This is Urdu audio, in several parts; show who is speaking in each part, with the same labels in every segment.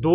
Speaker 1: 2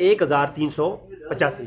Speaker 1: 1385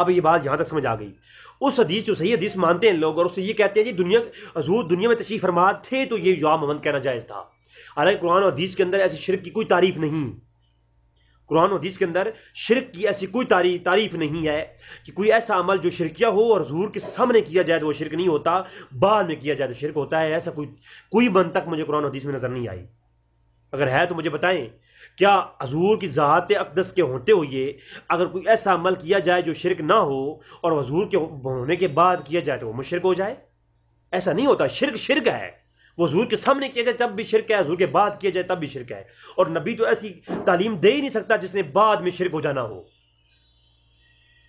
Speaker 1: اب یہ بات یہاں تک سمجھ آ گئی. اس حدیث جو صحیح حدیث مانتے ہیں لوگ اور اس سے یہ کہتے ہیں جی حضور دنیا میں تشریف فرما تھے تو یہ یا محمد کہنا جائز تھا. حالانکہ قرآن اور حدیث کے اندر ایسی شرک کی کوئی تعریف نہیں. قرآن و حدیث کے اندر شرک کی ایسی کوئی تعریف نہیں ہے کہ کوئی ایسا عمل جو شرکیہ ہو اور حضور کے سامنے کیا جائے تو وہ شرک نہیں ہوتا, بعد میں کیا جائے تو شرک ہوتا ہے. ایسا کوئی منطق مجھے قرآن و حدیث میں نظر نہیں آئی. اگر ہے تو مجھے بتائیں, کیا حضور کی ذات اقدس کے ہوتے ہوئے اگر کوئی ایسا عمل کیا جائے جو شرک نہ ہو اور حضور کے ہونے کے بعد کیا جائے تو وہ مشرک ہو جائے؟ ایسا نہیں ہوتا. شرک ہے. وہ حضور کے سامنے کیا جائے تب بھی شرک ہے, حضور کے بعد کیا جائے تب بھی شرک ہے. اور نبی تو ایسی تعلیم دے ہی نہیں سکتا جس نے بعد میں شرک ہو جانا ہو.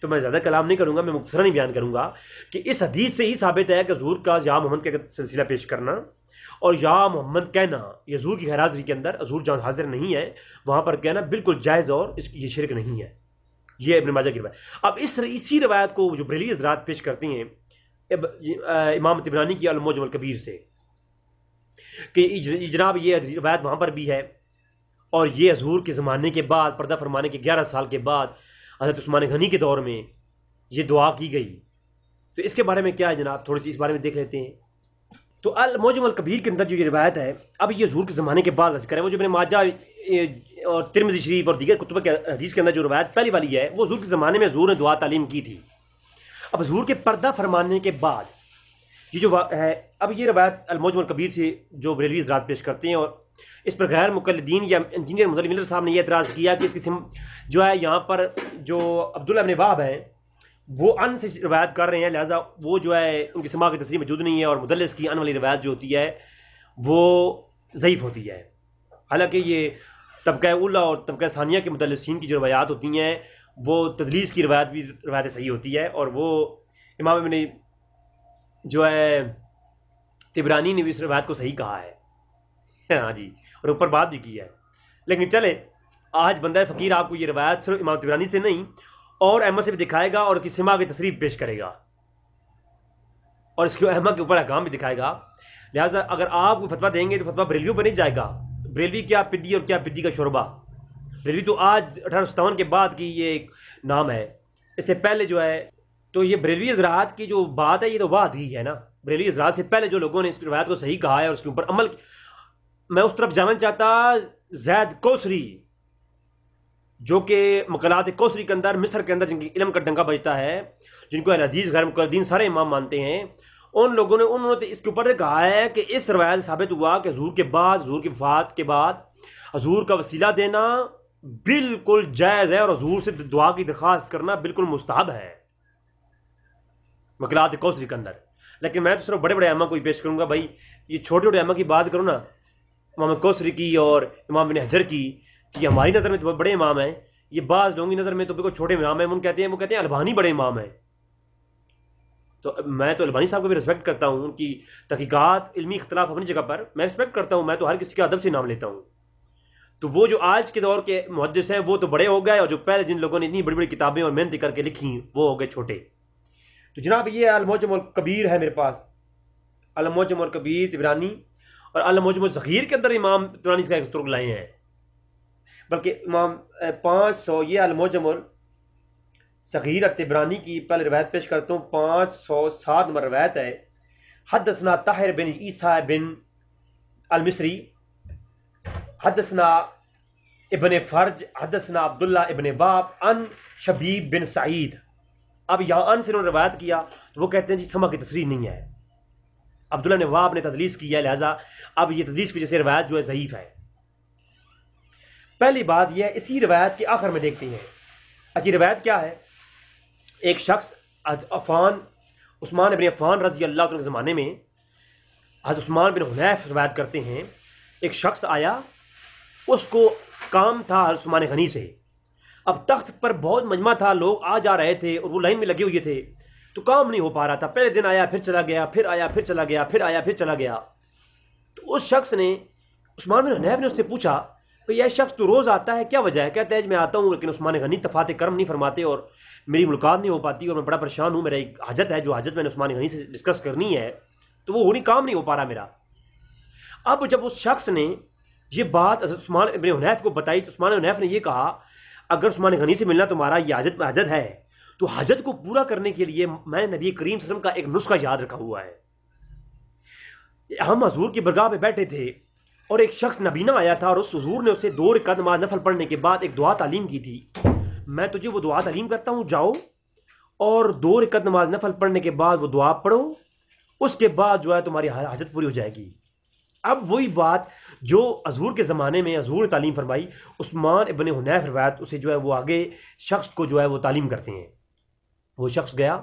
Speaker 1: تو میں زیادہ کلام نہیں کروں گا, میں مختصراً ہی بیان کروں گا کہ اس حدیث سے ہی ثابت ہے کہ حضور کا یا محمد کا سلسلہ پیش کرنا اور یا محمد کہنا یہ حضور کی خیر حاضری کے اندر, حضور جہاں حاضر نہیں ہے وہاں پر کہنا بالکل جائز اور یہ شرک نہیں ہے. یہ ابن ماجہ کی روایت. اب اسی روایت کو جو بریلوی حضرات پیش کرتے ہیں امام طبرانی کی المعجم الکبیر سے کہ جناب یہ روایت وہاں پر بھی ہے اور یہ حضور کے زمانے کے بعد پردہ فرمانے کے 11 سال کے بعد حضرت عثمان غنی کے دور میں یہ دعا کی گئی. تو اس کے بارے میں کیا ہے جناب, تھوڑی سی اس بارے میں دیکھ لیتے ہیں. تو المعجم الکبیر کے اندر جو یہ روایت ہے اب یہ حضور کے زمانے کے بعد ذکر ہے. وہ جو ابن ماجہ اور ترمذی شریف اور دیگر کتب کے حدیث کے اندر جو روایت پہلی والی ہے وہ حضور کے زمانے میں حضور نے دعا تعلیم کی تھی. اب حضور کے پردہ فرمانے کے بعد یہ جو ہے, اب یہ روایت المعجم الکبیر سے جو بریلوی حضرات پیش کرتے ہیں اور اس پر غیر مقلدین یا انجینئر مدلی ملر صاحب نے یہ اعتراض کیا کہ اس قسم جو ہے یہاں پر جو عبداللہ ابن وہب ہیں وہ ان سے روایت کر رہے ہیں, لہٰذا وہ جو ہے ان کی سماع کی تصریح موجود نہیں ہے اور مدلس کی ان والی روایت جو ہوتی ہے وہ ضعیف ہوتی ہے. حالانکہ یہ طبقہ اولا اور طبقہ ثانیہ کے مدلسین کی جو روایات ہوتی ہیں وہ تدلیس کی روایت بھی روایت صحیح ہوتی ہے اور وہ امام ابن جو ہے طبرانی نے بھی اس روایت کو صحیح کہا ہے. ہاں جی, اور اوپر بات بھی کی ہے. لیکن چلے آج بندہ فقیر آپ کو یہ روایت صرف امام طبرانی سے نہیں اور احمد سے بھی دکھائے گا اور اس کی سماع کی تصریح پیش کرے گا اور اس کے احمد کے اوپر احکام بھی دکھائے گا. لہٰذا اگر آپ کو فتویٰ دیں گے تو فتویٰ بریلویوں پر نہیں جائے گا. بریلوی کیا پدی اور کیا پدی کا شعبہ. بریلوی تو آج 1857 کے بعد کی یہ ایک نام ہے. اس سے پہلے جو ہے تو یہ بریلوی حضرات کی جو بات ہے یہ تو بات ہی ہے نا. بریلوی حضرات سے پہلے جو لوگوں نے اس روایت کو صحیح کہا ہے اور اس کے اوپر عمل, میں اس طرف جانا چاہتا زید کوثری جو کہ مقالات کوثری کے اندر مصر کے اندر جن کی علم کا ڈنکا بجتا ہے, جن کو اہل حدیث غیر مقلدین سارے امام مانتے ہیں, ان لوگوں نے انہوں نے اس کے اوپر کہا ہے کہ اس روایت ثابت ہوا کہ حضور کے بعد, حضور کی وفات کے بعد حضور کا وسیلہ دینا بالکل جائز ہے اور حضور سے دعا کی درخواست کرنا بالکل مستحب ہے مقالات کوثری کے اندر. لیکن میں تو صرف بڑے بڑے ائمہ کو ہی پیش کروں گا. بھائی یہ چھوٹے چھوٹے ائمہ کی بات کروں نا, امام کوثری کی اور امام ابن حجر کی, یہ ہماری نظر میں تو بہت بڑے امام ہیں, یہ بعض لوگوں کی نظر میں تو بالکل چھوٹے امام ہیں. وہ کہتے ہیں البانی بڑے امام ہیں. تو میں تو البانی صاحب کو بھی رسپیکٹ کرتا ہوں, ان کی تحقیقات علمی اختلاف اپنی جگہ پر میں رسپیکٹ کرتا ہوں, میں تو ہر کسی کا ادب سے نام لیتا ہوں. تو وہ جو آج کے دور کے محدث ہیں وہ تو بڑے ہو گئے اور جو پہلے جن لوگوں نے اتنی بڑی بڑی کتابیں اور محنت کر کے لکھی وہ ہو گئے چھوٹے. تو جناب یہ المعجم الکبیر ہے میرے پاس, المعجم الکبیر طبرانی اور المعجم الصغیر کے اندر امام طبرانی کا ایک طرق لائے ہیں, بلکہ امام 500 یہ المعجم الصغیر طبرانی کی پہلے روایت پیش کرتا ہوں. 507 نمبر روایت ہے. حدثنا طاہر بن عیسیٰ بن المصری حدثنا ابن فرج حدثنا عبداللہ ابن وہب عن شبیب بن سعید. اب یہاں ان سے انہوں نے روایت کیا تو وہ کہتے ہیں جی سما کی تصریح نہیں ہے, عبداللہ نے وہب نے تدلیس کی ہے, لہٰذا اب یہ تدلیس کی وجہ سے روایت جو ہے ضعیف ہے. پہلی بات یہ ہے, اسی روایت کے آخر میں دیکھتے ہیں. اچھی روایت کیا ہے, ایک شخص عثمان بن عفان رضی اللہ عنہ کے زمانے میں حضرت عثمان بن حنیف روایت کرتے ہیں, ایک شخص آیا, اس کو کام تھا حضرت عثمان غنی سے. اب تخت پر بہت مجمع تھا, لوگ آ جا رہے تھے اور وہ لائن میں لگے ہوئے تھے, تو کام نہیں ہو پا رہا تھا. پہلے دن آیا پھر چلا گیا, پھر آیا پھر چلا گیا, پھر آیا پھر چلا گیا. تو اس شخص نے عثمان بن حنیف نے اس سے پوچھا کہ یہ شخص تو روز آتا ہے, کیا وجہ ہے؟ کہتا ہے میں آتا ہوں لیکن عثمان غنی دفعات کرم نہیں فرماتے اور میری ملاقات نہیں ہو پاتی اور میں بڑا پریشان ہوں. میرا ایک حاجت ہے, جو حاجت میں نے عثمان غنی سے ڈسکس کرنی ہے تو وہ کام نہیں ہو پا رہا میرا. اب جب اس شخص نے یہ بات حضرت عثمان بن حنیف کو بتائی تو عثمان بن حنیف نے یہ کہا اگر عثمان غنی سے ملنا تمہارا یہ حاجت ہے تو حاجت کو پورا کرنے کے لیے میں نے نبی کریم صلی اللہ علیہ وسلم کا ایک نسخہ یاد رکھا ہوا ہے. ہم حضور کی برگاہ پہ بیٹھے تھے اور ایک شخص نبینا آیا تھا اور اس حضور نے اسے 2 رکعت نماز نفل پڑھنے کے بعد ایک دعا تعلیم کی تھی. میں تجھے وہ دعا تعلیم کرتا ہوں، جاؤ اور 2 رکعت نماز نفل پڑھنے کے بعد وہ دعا پڑھو، اس کے بعد جو ہے تمہاری حاجت پوری ہو جائے گی. اب وہی بات جو حضور کے زمانے میں حضور تعلیم فرمائی، عثمان ابن حنیف روایت اسے جو ہے وہ آگے شخص کو جو ہے وہ تعلیم کرتے ہیں. وہ شخص گیا،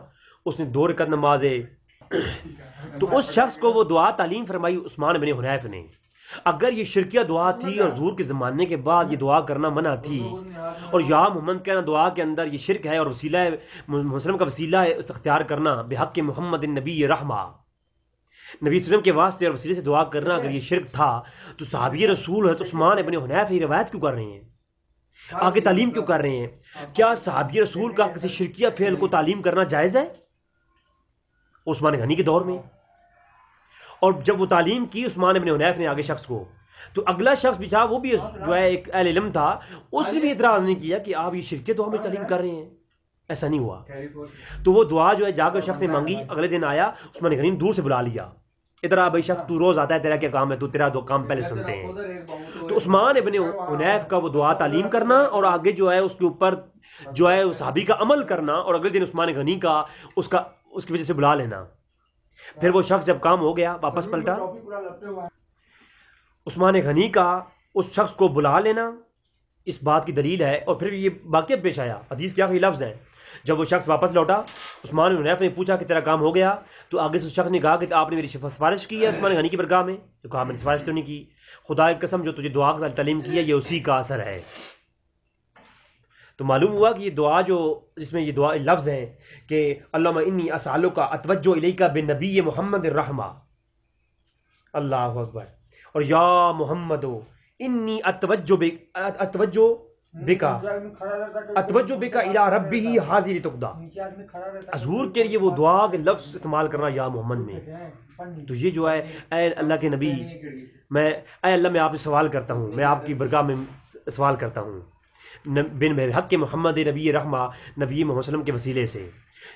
Speaker 1: اس نے 2 رکعت نمازیں، تو اس شخص کو وہ دعا تعلیم فرمائی عثمان ابن حنیف نے. اگر یہ شرکیہ دعا تھی اور حضور کے زمانے کے بعد یہ دعا کرنا منع تھی، اور یا محمد کہنا دعا کے اندر یہ شرک ہے اور وسیلہ مسلم کا وسیلہ ہے اختیار کرنا بحق محمد النبی رحمہ، نبی صلی اللہ علیہ وسلم کے واسطے اور وسیلے سے دعا کرنا اگر یہ شرک تھا، تو صحابی رسول حضرت عثمان ابن حنیف یہ روایت کیوں کر رہے ہیں، آگے تعلیم کیوں کر رہے ہیں؟ کیا صحابی رسول کا کسی شرکیہ فعل کو تعلیم کرنا جائز ہے عثمان غنی کے دور میں؟ اور جب وہ تعلیم کی عثمان ابن حنیف نے آگے شخص کو، تو اگلا شخص بھی تھا، وہ بھی جو ہے ایک اہل علم تھا، اس نے بھی اعتراض نہیں کیا کہ آپ یہ شرکیہ دعا میں تعلیم کر رہے ہیں. ایسا نہیں ہوا. تو وہ دعا جو ہے جا کر شخص نے مانگی، اگلے دن آیا، عثمان غنی نے دور سے بلا لیا، ادھر آ بھائی شخص تو روز آتا ہے، تیرا کیا کام ہے، تو تیرا 2 کام پہلے سنتے ہیں. تو عثمان ابن حنیف کا وہ دعا تعلیم کرنا اور آگے جو ہے اس کے اوپر جو ہے صحابی کا عمل کرنا، اور اگلے دن عثمان غنی کا اس کی وجہ سے بلا لینا. پھر وہ شخص جب کام ہو گیا واپس پلٹا، عثمان غنی کا اس شخص کو بلا لینا اس بات کی دلیل ہے. اور پھر یہ واقعہ پیش آیا، حدیث کے آخری لفظ ہے، جب وہ شخص واپس لوٹا، عثمان بن حنیف نے پوچھا کہ تیرا کام ہو گیا؟ تو آگے سے اس شخص نے کہا کہ آپ نے میری سفارش کی ہے عثمان غنی کی برگاہ میں؟ تو کہا میں نے سفارش تو نہیں کی، خدا کی قسم جو تجھے دعا کا تعلیم کی ہے یہ اسی کا اثر ہے. تو معلوم ہوا کہ یہ دعا جو جس میں یہ دعا لفظ ہیں کہ اللہم انی اسألک اتوجہ الیک بنبی محمد الرحمہ، اللہ اکبر، اور یا محمد انی اتوجہ بکا الی ربہ حاضی لتقدا. حضور کے لیے وہ دعا کے لفظ استعمال کرنا یا محمد میں. تو یہ جو ہے اے اللہ کے نبی، اے اللہ میں آپ سے سوال کرتا ہوں، میں آپ کی برگاہ میں سوال کرتا ہوں بن حق محمد نبی رحمہ، نبی محمد صلی اللہ علیہ وسلم کے وسیلے سے،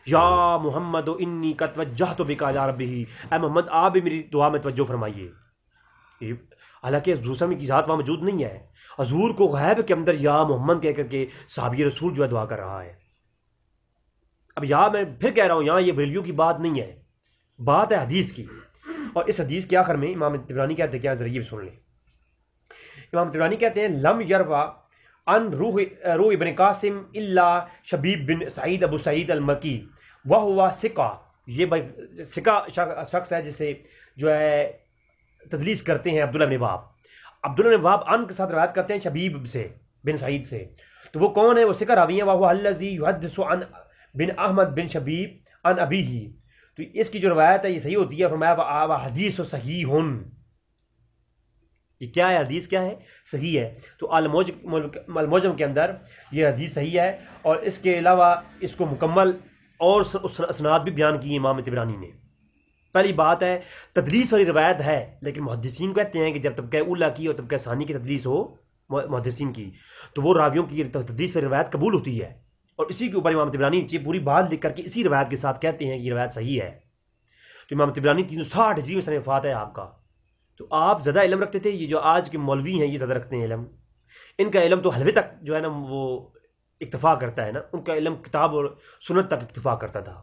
Speaker 1: یا محمد انی قد توجہت بک الی ربہ، اے محمد آپ بھی میری دعا میں توجہ فرمائیے. حالانکہ حضور صلی اللہ علیہ وسلم کی ذات وہاں موجود نہیں ہے، حضور کو غیب کے اندر یا محمد کہہ کر کے صحابی رسول جو ہے دعا کر رہا ہے. اب یہاں میں پھر کہہ رہا ہوں، یہاں یہ بریلیوں کی بات نہیں ہے، بات ہے حدیث کی. اور اس حدیث کے آخر میں امام طبرانی کہتے ہیں، کیا ذریعے بھی سن لیں. امام طبرانی کہتے ہیں لم یروا ان روح ابن قاسم الا شبیب بن سعید ابو سعید المکی وہو ثقہ. یہ بھائی ثقہ شخص ہے جسے جو ہے تدلیس کرتے ہیں عبداللہ بن وہب. عبداللہ بن وہب ان کے ساتھ روایت کرتے ہیں شبیب سے بن سعید سے. تو وہ کون ہے؟ وہ ثقہ راوی ہیں. وہو الذی یحدث عن بن احمد بن شبیب عن ابیہ. تو اس کی جو روایت ہے یہ صحیح ہوتی ہے. فرمایا حدیث صحیح، یہ کیا ہے؟ حدیث کیا ہے؟ صحیح ہے. تو الموجم کے اندر یہ حدیث صحیح ہے، اور اس کے علاوہ اس کو مکمل اور اسناد بھی بیان کی امام طبرانی نے. پہلی بات ہے تدلیس والی روایت ہے، لیکن محدثین کہتے ہیں کہ جب طبقہ اولیٰ کی اور طبقہ ثانی کی تدلیس ہو محدثین کی، تو وہ راویوں کی تدلیس والی روایت قبول ہوتی ہے. اور اسی کے اوپر امام طبرانی پوری بات لکھ کر کے اسی روایت کے ساتھ کہتے ہیں کہ یہ روایت صحیح ہے. تو امام طبرانی 360 ہجری میں سن وفات ہے آپ کا. تو آپ زیادہ علم رکھتے تھے. یہ جو آج کے مولوی ہیں یہ زیادہ رکھتے ہیں علم، ان کا علم تو حلوے تک جو ہے نا وہ اکتفا کرتا ہے نا، ان کا علم کتاب اور سنت تک اکتفا کرتا تھا.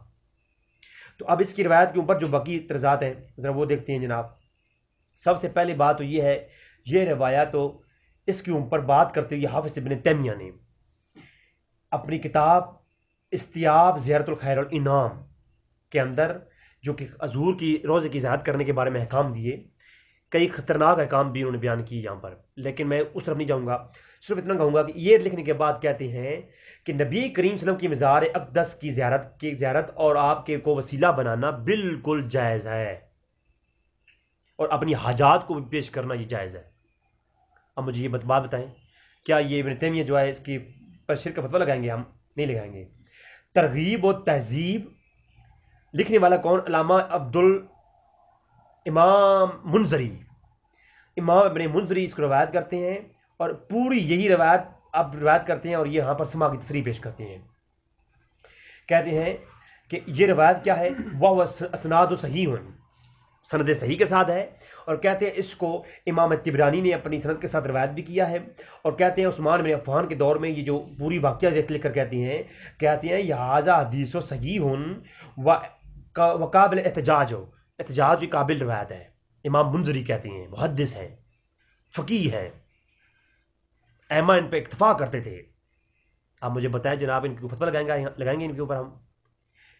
Speaker 1: تو اب اس کی روایت کے اوپر جو باقی اعتراضات ہیں ذرا وہ دیکھتے ہیں جناب. سب سے پہلی بات تو یہ ہے، یہ روایت تو اس کے اوپر بات کرتے ہوئے حافظ ابن تیمیہ نے اپنی کتاب استیاب زیارت الخیر والانعام کے اندر، جو کہ حضور کی روضے کی زیارت کرنے کے بارے میں احکام دیے، کئی خطرناک احکام بھی انہوں نے بیان کی یہاں پر، لیکن میں اس طرف نہیں جاؤں گا. صرف اتنا کہوں گا کہ یہ لکھنے کے بعد کہتے ہیں کہ نبی کریم صلی اللہ علیہ وسلم کی مزار اقدس کی زیارت اور آپ کے کو وسیلہ بنانا بالکل جائز ہے، اور اپنی حاجات کو بھی پیش کرنا یہ جائز ہے. اب مجھے یہ بات بتائیں، کیا یہ ابن تیمیہ جو ہے اس کی پر شرک کا فتویٰ لگائیں گے؟ ہم نہیں لگائیں گے. ترغیب و تہذیب لکھنے والا کون؟ علامہ امام منذری، امام ابن منذری اس کو روایت کرتے ہیں، اور پوری یہی روایت اب روایت کرتے ہیں، اور یہ یہاں پر سما کی تصریح پیش کرتے ہیں کہتے ہیں کہ یہ روایت کیا ہے، وہ اسناد و صحیح ہوں، سند صحیح کے ساتھ ہے، اور کہتے ہیں اس کو امام طبرانی نے اپنی سند کے ساتھ روایت بھی کیا ہے، اور کہتے ہیں عثمان بن عفان کے دور میں یہ جو پوری واقعہ لکھ کر کہتے ہیں لہٰذا حدیث و صحیح و قابل احتجاج ہو، احتجاج کی قابل روایت ہے۔ امام منذری کہتے ہیں، محدث ہیں، فقیہ ہیں، ائمہ ان پہ اکتفا کرتے تھے۔ آپ مجھے بتائیں جناب ان کو فتویٰ لگائیں گے ان کے اوپر ہم،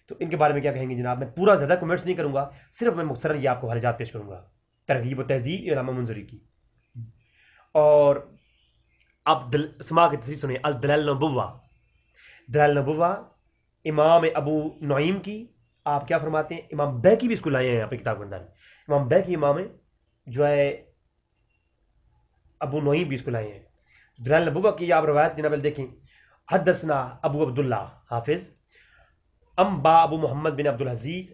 Speaker 1: تو ان کے بارے میں کیا کہیں گے جناب؟ میں پورا زیادہ کمنٹس نہیں کروں گا، صرف میں مختصراً یہ آپ کو حوالجات پیش کروں گا، ترغیب و تہذیب علامہ منذری کی۔ اور اب سما کی تصریح سنیں، الدلائل النبوہ، دلائل النبوہ امام ابو نعیم کی، آپ کیا فرماتے ہیں؟ امام بیہقی بھی اس کو لائے ہیں اپنی کتاب کے اندر، امام بیہقی امام جو ہے ابو نعیم بھی اس کو لائے ہیں۔ دلائل النبوہ کی آپ روایت جناب دیکھیں، حدثنا ابو عبداللہ حافظ انبا ابو محمد بن عبد العزیز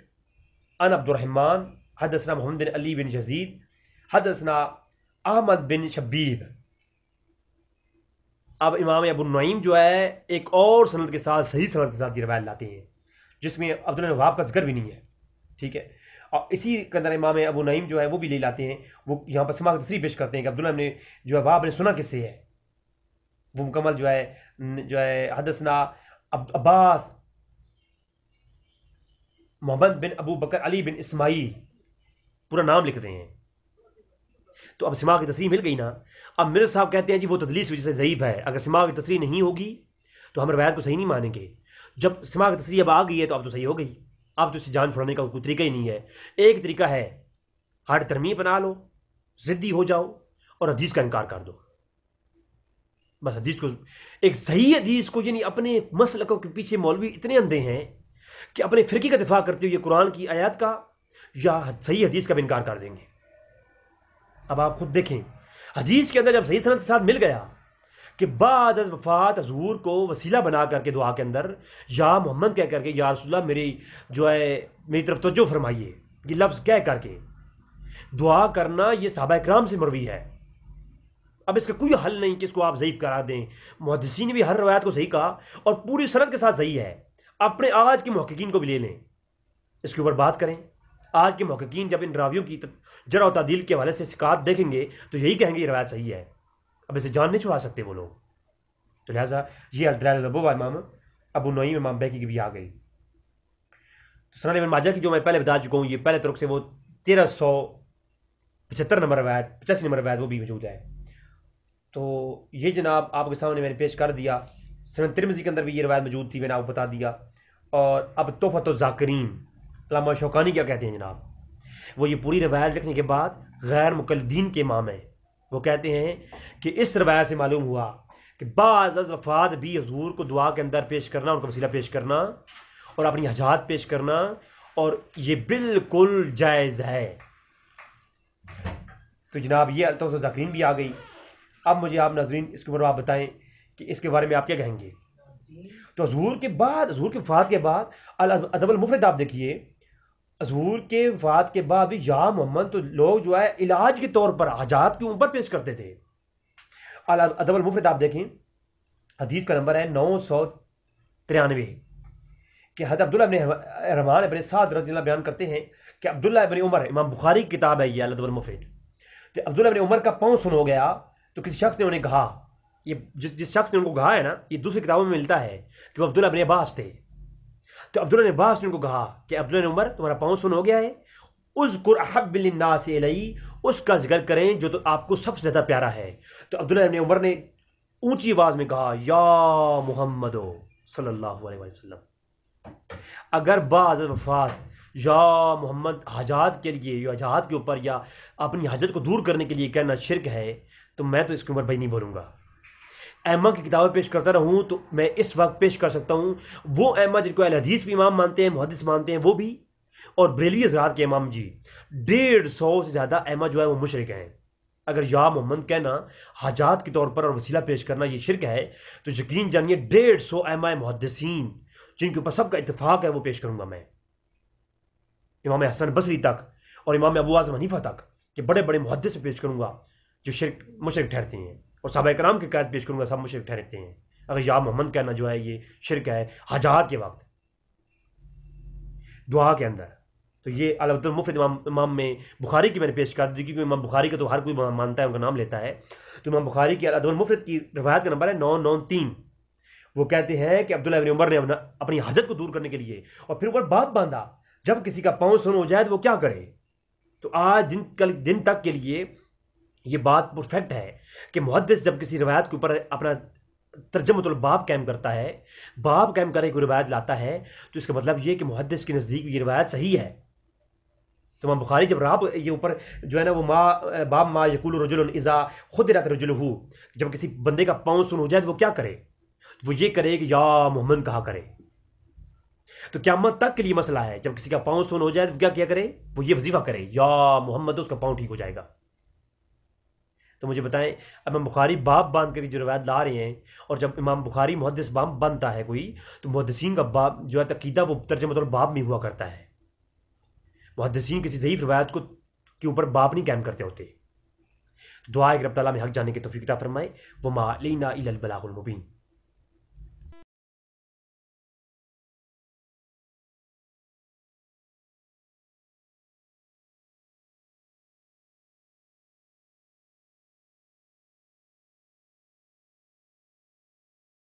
Speaker 1: ان عبد الرحمن حدثنا محمد بن علی بن یزید حدثنا احمد بن شبیب۔ اب امام ابو نعیم جو ہے ایک اور سند کے ساتھ، صحیح سند کے ساتھ یہ روایت لاتے ہیں جس میں عبداللہ بن وہاب کا ذکر بھی نہیں ہے، ٹھیک ہے۔ اور اسی کے اندر امام ابو نعیم جو ہے وہ بھی لے لاتے ہیں، وہ یہاں پر سما کی تصریح پیش کرتے ہیں کہ عبداللہ نے جو ہے وہاب نے سنا کس سے ہے، وہ مکمل جو ہے حدثنا عباس محمد بن ابو بکر علی بن اسماعیل، پورا نام لکھتے ہیں۔ تو اب سما کی تصریح مل گئی نا۔ اب مرزا صاحب کہتے ہیں جی وہ تدلیس وجہ سے ضعیف ہے، اگر سما کی تصریح نہیں ہوگی تو ہم روایت کو صحیح نہیں مانیں گے۔ جب سما کی تصریح اب آ گئی ہے تو اب تو صحیح ہو گئی، اب تو اسے جان چھوڑنے کا کوئی طریقہ ہی نہیں ہے۔ ایک طریقہ ہے ہٹ ترمیم بنا لو، ضدی ہو جاؤ اور حدیث کا انکار کر دو، بس حدیث کو، ایک صحیح حدیث کو، یعنی اپنے مسلکوں کے پیچھے مولوی اتنے اندھے ہیں کہ اپنے فرقے کا دفاع کرتے ہوئے قرآن کی آیات کا یا صحیح حدیث کا بھی انکار کر دیں گے۔ اب آپ خود دیکھیں، حدیث کے اندر جب صحیح سند کے ساتھ مل گیا کہ بعد از وفات حضور کو وسیلہ بنا کر کے دعا کے اندر یا محمد کہہ کر کے یا رسول اللہ میری طرف توجہ فرمائیے، یہ لفظ کہہ کر کے دعا کرنا یہ صحابہ اکرام سے مروی ہے۔ اب اس کا کوئی حل نہیں کہ اس کو آپ ضعیف کرا دیں۔ محدثین نے بھی ہر روایت کو صحیح کہا اور پوری سند کے ساتھ صحیح ہے۔ اپنے آج کے محققین کو بھی لے لیں، اس کے اوپر بات کریں۔ آج کے محققین جب ان راویوں کی جرح و تعدیل کے حوالے سے ثقات دیکھیں گے تو یہی کہیں گے یہ روایت صحیح ہے، اب اسے جان نہیں چھڑا سکتے وہ لوگ۔ تو لہٰذا یہ الدلائل النبوہ امام ابو نعیم امام بیہقی کی بھی آ گئی۔ تو سنن ابن ماجہ کی جو میں پہلے بتا چکا ہوں، یہ پہلے طرق سے وہ 1375 نمبر روایت، 85 نمبر روایت وہ بھی موجود ہے۔ تو یہ جناب آپ کے سامنے میں نے پیش کر دیا۔ سنن ترمذی کے اندر بھی یہ روایت موجود تھی، میں نے آپ کو بتا دیا۔ اور اب تحفۃ الذاکرین، علامہ شوکانی کیا کہتے ہیں جناب؟ وہ یہ پوری روایت لکھنے کے بعد غیر مقلدین کے امام ہیں، وہ کہتے ہیں کہ اس روایت سے معلوم ہوا کہ بعض از وفات بھی حضور کو دعا کے اندر پیش کرنا، ان کا وسیلہ پیش کرنا اور اپنی حاجات پیش کرنا، اور یہ بالکل جائز ہے۔ تو جناب یہ تحفۃ الذاکرین بھی آ گئی۔ اب مجھے آپ ناظرین اس کے اوپر آپ بتائیں کہ اس کے بارے میں آپ کیا کہیں گے؟ تو حضور کے وفات کے بعد الادب المفرد آپ دیکھیے، حضور کے وفات کے بعد بھی یا محمد تو لوگ جو ہے علاج کے طور پر حاجات کے اوپر پیش کرتے تھے۔ الادب المفرد آپ دیکھیں، حدیث کا نمبر ہے 993 کہ حضرت عبداللہ ابن رحمان ابن سعد رضی اللہ بیان کرتے ہیں کہ عبداللہ ابن عمر، امام بخاری کی کتاب ہے یہ الادب المفرد، تو عبداللہ ابن عمر کا پاؤں سن ہو گیا تو کسی شخص نے انہیں کہا، یہ جس شخص نے ان کو کہا ہے نا، یہ دوسری کتابوں میں ملتا ہے کہ وہ عبداللہ ابن عباس تھے۔ تو عبداللہ ابن عباس نے ان کو کہا کہ عبداللہ ابن عمر تمہارا پاؤں سن ہو گیا ہے، اذکر احب للناس الی، اس کا ذکر کریں جو تو آپ کو سب سے زیادہ پیارا ہے۔ تو عبداللہ ابن عمر نے اونچی آواز میں کہا یا محمد صلی اللہ علیہ وسلم۔ اگر بعض وفات یا محمد حاجات کے لیے یا حاجات کے اوپر یا اپنی حاجت کو دور کرنے کے لیے کہنا شرک ہے تو میں تو اس کے اوپر بھائی نہیں بولوں گا۔ ائمہ کی کتابیں پیش کرتا رہوں تو میں اس وقت پیش کر سکتا ہوں وہ ائمہ جن کو اہل حدیث بھی امام مانتے ہیں، محدث مانتے ہیں، وہ بھی، اور بریلوی حضرات کے امام جی 150 سے زیادہ ائمہ جو ہے وہ مشرک ہیں۔ اگر یا محمد کہنا حاجات کے طور پر اور وسیلہ پیش کرنا یہ شرک ہے تو یقین جانیے 150 ائمہ محدثین جن کے اوپر سب کا اتفاق ہے وہ پیش کروں گا میں، امام حسن بصری تک اور امام ابو اعظم حنیفہ تک کہ بڑے بڑے محدث سے پیش کروں گا جو مشرک ٹھہرتے ہیں، اور صحابہ کرام کے قید پیش کروں گا سب مشرک ٹھہرتے ہیں اگر یا محمد کہنا جو ہے یہ شرک ہے حاجات کے وقت۔ دعا کے اندر. تو یہ الادب المفرد امام میں بخاری کی میں نے پیش کر دی، کیونکہ امام بخاری کا تو ہر کوئی مانتا ہے، ان کا نام لیتا ہے. تو امام بخاری کی الادب المفرد کی روایت کا نمبر ہے 993. وہ کہتے ہیں کہ عبداللہ ابن عمر نے اپنی حاجت کو دور کرنے کے لیے اور پھر اوپر باب باندھا، جب کسی کا پاؤں سن ہو جائے تو وہ کیا کرے. تو آج دن تک کے لیے یہ بات پرفیکٹ ہے کہ محدث جب کسی روایت کے اوپر اپنا ترجمۃ الباب قائم کرتا ہے، باب قائم کرے کوئی روایت لاتا ہے، تو اس کا مطلب یہ کہ محدث کے نزدیک یہ روایت صحیح ہے. تو امام بخاری جب راب یہ اوپر جو ہے نا وہ باب ما یقول رجل اذا خدرت رجلہ، جب کسی بندے کا پاؤں سن ہو جائے تو وہ کیا کرے، وہ یہ کرے کہ یا محمد کہا کرے. تو قیامت تک کے لیے مسئلہ ہے، جب کسی کا پاؤں سن ہو جائے تو کیا کرے، وہ یہ وظیفہ کرے یا محمد، اس کا پاؤں ٹھیک ہو جائے گا. تو مجھے بتائیں امام بخاری باب باندھ کر جو روایت لا رہے ہیں، اور جب امام بخاری محدث باب بنتا ہے کوئی، تو محدثین کا باب جو ہے عقیدہ وہ ترجمۃ الباب میں ہوا کرتا ہے. محدثین کسی ضعیف روایت کے اوپر باب نہیں قائم کرتے ہوتے. دعا ہے کہ رب تعالیٰ میں حق جانے کی توفیق عطا فرمائے. وما علینا الا البلاغ المبین.